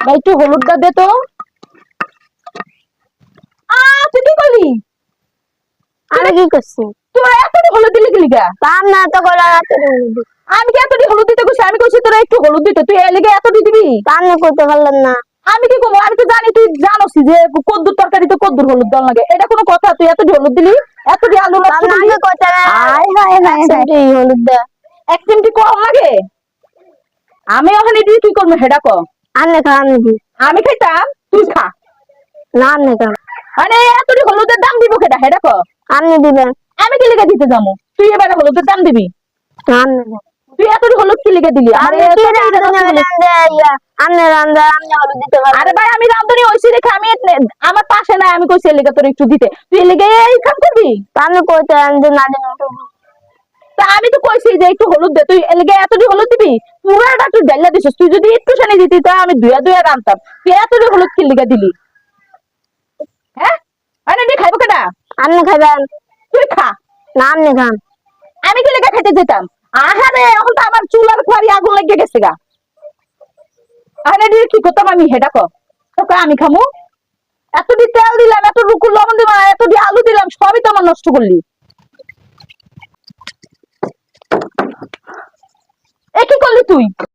ভাই একটু হলুদটা দে তো। তুই কি করলি? আমি কি করছি? তোর এতটি হলুদ দিলি কি লিগা? তার না তো গলা রাতে আমি কি এতটি হলুদ দিতে কইছি? আমি কইছি তোরা একটু হলুদ দিতে, তুই এর লিগে এতটি দিবি? তার না করতে পারলেন না। আমি কি কমু? আমি তো জানি তুই জানোস যে কদ্দুর তরকারিতে কদ্দুর হলুদ দেওয়া লাগে, এটা কোনো কথা? তুই এতটি হলুদ দিলি, এতটি আলু নষ্ট তার না করলি। আগে করতে আয় হায় হায় হায়, হলুদ দে। এক চিমটি কম লাগে। আমি ওখানে দিয়ে কি করবো হেডা ক? আনে খান নাকি? আমি খাইতাম, তুই খা। না আনে খান। আরে এতটি হলুদের দাম দিব কেডা হেডা ক? আনে দিবেন। আমি কি লিগে দিতে যাবো? তুই এবারে হলুদের দাম দিবি? না আনে দেন। তুই এতটি হলুদ কি লিগে দিলি? আমার আমি কি রান্ধনে রান্ধে ইয়া আনে রান্ধে আমি হলুদ দিতে পারবো। আরে ভাই আমি রান্ধনি হইছি রেখে আমি আমার পাশে নাই, আমি কইছি এলিগা তোর একটু দিতে, তুই এলিগে এই কাম করবি? আমি কইতে আনতে না দেন। তা আমি তো কইছি যে একটু হলুদ দে, তুই এলিগে এতটি হলুদ দিবি? পুরাটা তুই ডাইলা দিছিস, তুই যদি একটু শানি দিতি তা আমি দুয়া দুয়া রান্তাম। তুই এতটি হলুদ কি লিগে দিলি? হ্যাঁ, আরে দি খাইবো কেডা? আনে খাবেন। তুই খা। না আনে খান। আমি কি লেগে খাইতে যেতাম? আহারে এখন তো আমার চুলার খোয়ারি আগুন লেগে গেছে গা। আরে দি কি করতাম আমি হেডা ক? তোকে আমি খামু? এতটি তেল দিলাম, এত রুকু লবণ দিলাম, এতটি আলু দিলাম, সবই তো আমার নষ্ট করলি। এ কি করলি তুই?